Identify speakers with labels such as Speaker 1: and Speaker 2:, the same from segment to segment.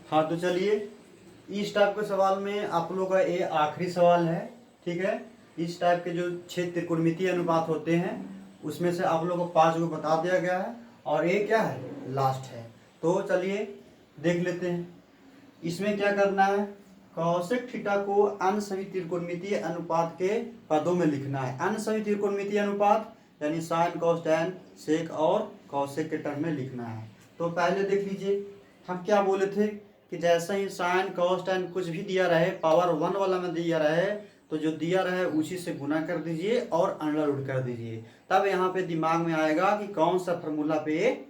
Speaker 1: हाँ तो चलिए, इस टाइप के सवाल में आप लोग का ये आखिरी सवाल है। ठीक है, इस टाइप के जो 6 त्रिकोणमितीय अनुपात होते हैं उसमें से आप लोग को 5 को बता दिया गया है और ये क्या है, लास्ट है। तो चलिए देख लेते हैं इसमें क्या करना है। कौशिक थीटा को अन्य सभी त्रिकोणमितीय अनुपात के पदों में लिखना है। अन्य सभी त्रिकोणमितीय अनुपात यानी साइन कॉस टैन सेक और कौशिक के टर्म में लिखना है। तो पहले देख लीजिए, हम क्या बोले थे कि जैसे ही साइन कॉस टैन कुछ भी दिया रहे, पावर 1 वाला में दिया रहे, तो जो दिया रहे उसी से गुना कर दीजिए और अंडर रूट कर दीजिए। तब यहाँ पे दिमाग में आएगा कि कौन सा फॉर्मूला पे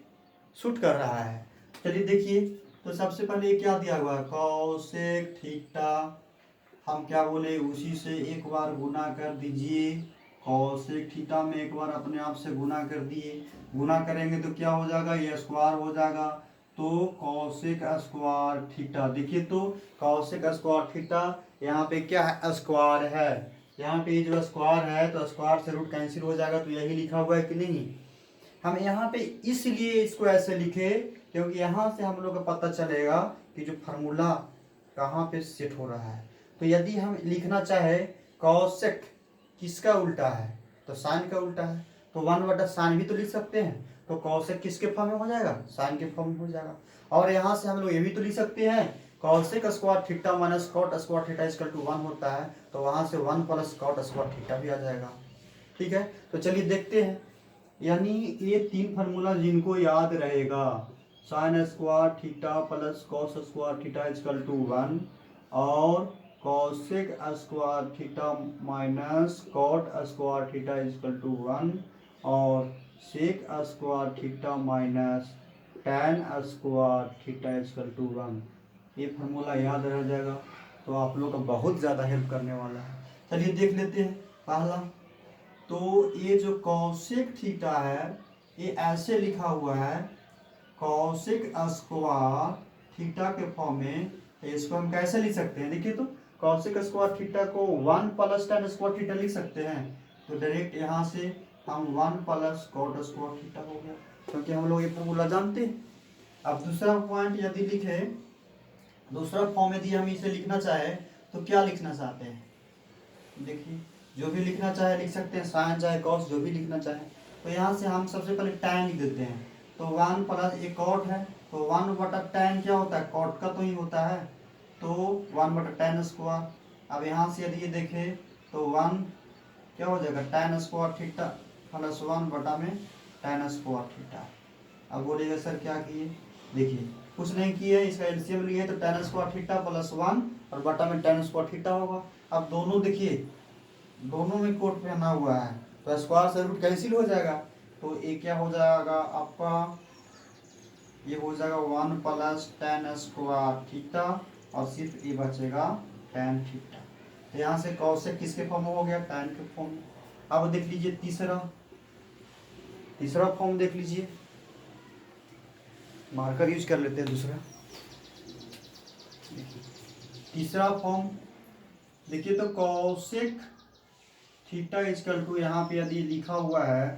Speaker 1: शूट कर रहा है। चलिए देखिए, तो सबसे पहले क्या दिया हुआ है, कॉसेक थीटा, हम क्या बोले उसी से एक बार गुना कर दीजिए। कॉसेक थीटा में एक बार अपने आप से गुना कर दिए, गुना करेंगे तो क्या हो जाएगा, ये स्क्वायर हो जाएगा। तो कॉसेक स्क्वायर थीटा, देखिए तो कॉसेक स्क्वायर थीटा यहाँ पे क्या है, स्क्वायर है। यहाँ पे जो स्क्वायर है तो स्क्वायर से रूट कैंसिल हो जाएगा, तो यही लिखा हुआ है कि नहीं। हम यहाँ पे इसलिए इसको ऐसे लिखे क्योंकि यहाँ से हम लोग को पता चलेगा कि जो फार्मूला कहाँ पे सेट हो रहा है। तो यदि हम लिखना चाहे कॉसेक किसका उल्टा है, तो साइन का उल्टा है, तो 1/साइन भी तो लिख सकते हैं। तो कॉसेक किसके फॉर्म में हो जाएगा, साइन के फॉर्म में हो जाएगा। और यहाँ से हम लोग ये भी तो लिख सकते हैं, cosec square theta minus cot square theta equal to 1 होता है, तो वहाँ से 1 प्लस कॉट स्क्वायर थीटा भी आ जाएगा। ठीक है, तो चलिए देखते हैं। यानी ये 3 फार्मूला जिनको याद रहेगा, sine square theta plus cos square theta equal to 1 और cosec square theta minus cot square theta equal to 1 और sec square theta minus tan square theta equal to 1, ये फार्मूला याद रह जाएगा तो आप लोग का बहुत ज़्यादा हेल्प करने वाला है। चलिए देख लेते हैं पहला। तो ये जो कौशिक थीटा है ये ऐसे लिखा हुआ है, कौशिक स्क्वायर थीटा के फॉर्म में। इसको हम कैसे लिख सकते हैं, देखिए तो कौशिक स्क्वायर थीटा को 1 प्लस टैन स्क्वायर थीटा लिख सकते हैं। तो डायरेक्ट यहाँ से हम 1 प्लस कॉट स्क्वायर थीटा हो गया, क्योंकि हम लोग ये फॉर्मूला जानते हैं। अब दूसरा पॉइंट यदि लिखे, दूसरा फॉर्म यदि हम इसे लिखना चाहे तो क्या लिखना चाहते हैं, देखिए जो भी लिखना चाहे लिख सकते हैं, साइन चाहे कॉस जो भी लिखना चाहे। तो यहाँ से हम सबसे पहले टैन लिख देते हैं। तो 1 प्लस एक कॉट है, तो 1/टैन क्या होता है, कॉट का तो ही होता है, तो 1/टैन स्क्वायर। अब यहाँ से यदि ये देखें तो 1 क्या हो जाएगा, टैन स्क्वायर थीटा प्लस 1/टैन स्क्वायर थीटा। अब बोलिएगा सर क्या किए, देखिए कुछ नहीं किए, इसका एलसीएम लिए तो टैन स्क्वायर थीटा प्लस 1 और बटा में टैन स्क्वायर थीटा होगा। अब दोनों देखिए, दोनों में कोट पहना हुआ है तो स्क्वायर से रूट कैंसिल हो जाएगा। तो ये क्या हो जाएगा आपका, ये हो जाएगा 1 प्लस टैन स्क्वायर थीटा और सिर्फ ये बचेगा टैन थीटा। तो यहाँ से कॉसेक किसके फॉर्म में हो गया, टैन के फॉर्म में। अब देख लीजिए तीसरा फॉर्म देख लीजिए, मार्कर यूज कर लेते हैं दूसरा। तीसरा फॉर्म देखिए, तो कॉसेक थीटा इक्वल टू, यहाँ पे यदि लिखा हुआ है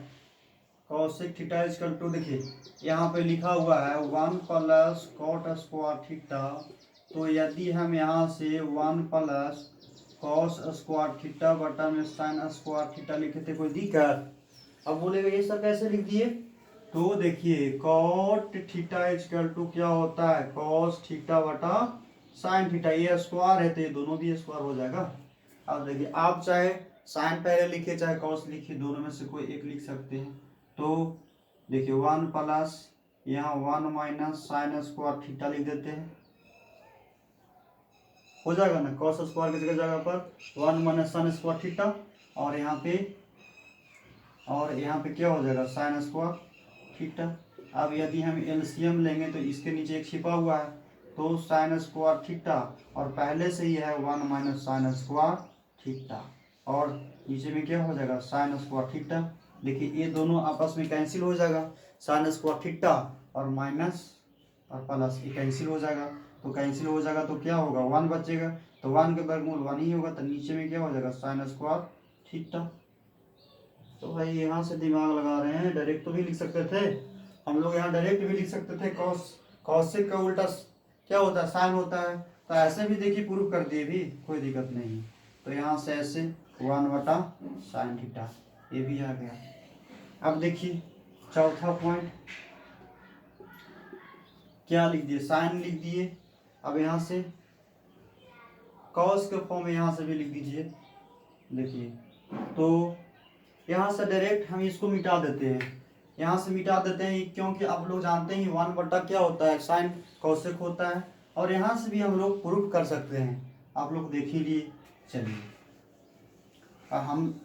Speaker 1: कॉसेक थीटा इक्वल टू, देखिए यहाँ पे लिखा हुआ है 1 प्लस कॉट स्क्वायर थीटा। तो यदि हम यहाँ से 1 प्लस कॉस स्क्वायर थीटा बटा में साइन स्क्वायर थीटा लिखे थे, कोई दिक्कत। अब बोलेगा ये सब कैसे लिख दिए, तो देखिए कॉट थीटा इक्वल टू क्या होता है, कॉस थीटा बटा साइन थीटा, ये स्क्वायर है तो ये दोनों भी स्क्वायर हो जाएगा। अब देखिए आप चाहे साइन पहले लिखिए चाहे कॉस लिखिए, दोनों में से कोई एक लिख सकते हैं। तो देखिए 1 प्लस यहाँ 1 माइनस साइन स्क्वायर थीटा लिख देते हैं, हो जाएगा ना, कॉस स्क्वायर की जगह पर 1 माइनस साइन स्क्वायर थीटा और यहाँ पे क्या हो जाएगा, साइन स्क्वायर थीटा। अब यदि हम एलसीएम लेंगे तो इसके नीचे एक छिपा हुआ है, तो साइन स्क्वायर थीटा और पहले से ही है 1 माइनस साइन स्क्वायर थीटा और नीचे में क्या हो जाएगा, साइन स्क्वायर थीटा। देखिए ये दोनों आपस में कैंसिल हो जाएगा, साइन स्क्वायर थीटा और माइनस और प्लस ये कैंसिल हो जाएगा। तो कैंसिल हो जाएगा तो क्या होगा, 1 बचेगा, तो 1 के वर्गमूल 1 ही होगा, तो नीचे में क्या हो जाएगा, साइन स्क्वायर थीटा। तो भाई यहाँ से दिमाग लगा रहे हैं, डायरेक्ट तो भी लिख सकते थे हम लोग, यहाँ डायरेक्ट भी लिख सकते थे, कॉसेक का उल्टा क्या होता है, साइन होता है। तो ऐसे भी देखिए प्रूफ कर दिए भी, कोई दिक्कत नहीं। तो यहाँ से ऐसे 1/sin थीटा ये भी आ गया। अब देखिए चौथा पॉइंट क्या लिख दिए, साइन लिख दिए। अब यहाँ से कॉस के फॉर्म में यहाँ से भी लिख दीजिए। देखिए तो यहाँ से डायरेक्ट हम इसको मिटा देते हैं, यहाँ से मिटा देते हैं, क्योंकि आप लोग जानते हैं 1 क्या होता है, साइन कौशिक होता है। और यहाँ से भी हम लोग प्रूफ कर सकते हैं, आप लोग देख ही लिए। चलिए हम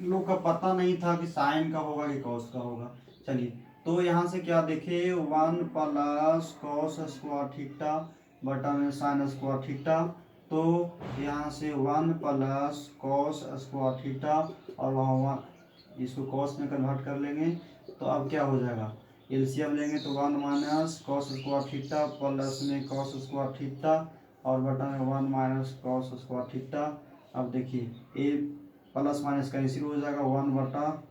Speaker 1: लोग का पता नहीं था कि साइन का होगा कि कॉस का होगा। चलिए तो यहाँ से क्या देखे, 1 + cos स्क्वायर थीटा बटा में साइन स्क्वायर थीटा। तो यहाँ से 1 + cos स्क्वायर थीटा और वहाँ इसको cos में कन्वर्ट कर लेंगे। तो अब क्या हो जाएगा, एलसीएम लेंगे तो 1 - cos स्क्वायर थीटा प्लस में cos स्क्वायर थीटा और बटा में 1 - cos स्क्वायर थीटा। अब देखिए ए प्लस माइनस कैंसिल हो जाएगा, 1/1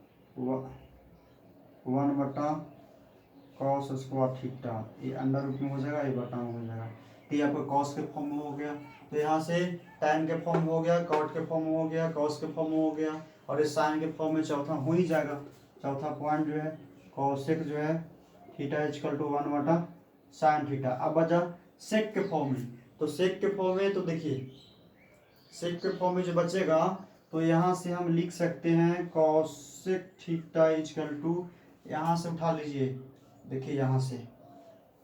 Speaker 1: cos स्क्वायर थीटा, ये अंडर रूट में हो जाएगा, ये बटा में हो जाएगा। तो ये आपका cos के फॉर्म में हो गया। तो यहाँ से tan के फॉर्म में हो गया, cot के फॉर्म में हो गया, cos के फॉर्म में हो गया, और इस साइन के फॉर्म में चौथा हो ही जाएगा। चौथा पॉइंट जो है cosec जो है theta equal to 1/sin theta. अब बचा sec के फॉर्म में। तो sec के फॉर्म में तो देखिए sec के फॉर्म में जो बचेगा तो यहाँ से हम लिख सकते हैं cosec थीटा इक्वल टू, यहाँ से उठा लीजिए, देखिए यहाँ से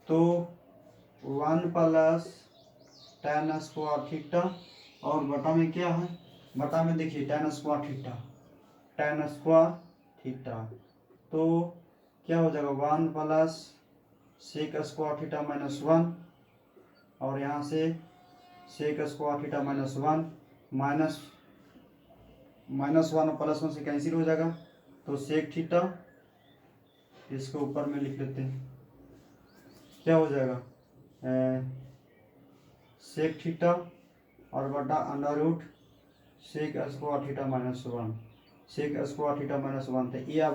Speaker 1: तो 1 + tan स्क्वायर थीटा और बटा में क्या है, बटा में देखिए tan स्क्वायर थीटा। तो क्या हो जाएगा 1 + sec स्क्वायर थीटा -1 और यहाँ से sec स्क्वायर थीटा -1 -1 और +1 से कैंसिल हो जाएगा। तो sec थीटा इसको ऊपर में लिख लेते हैं, क्या हो जाएगा sec थीटा और बटा under root sec square theta -1, sec square theta -1। तो ये आप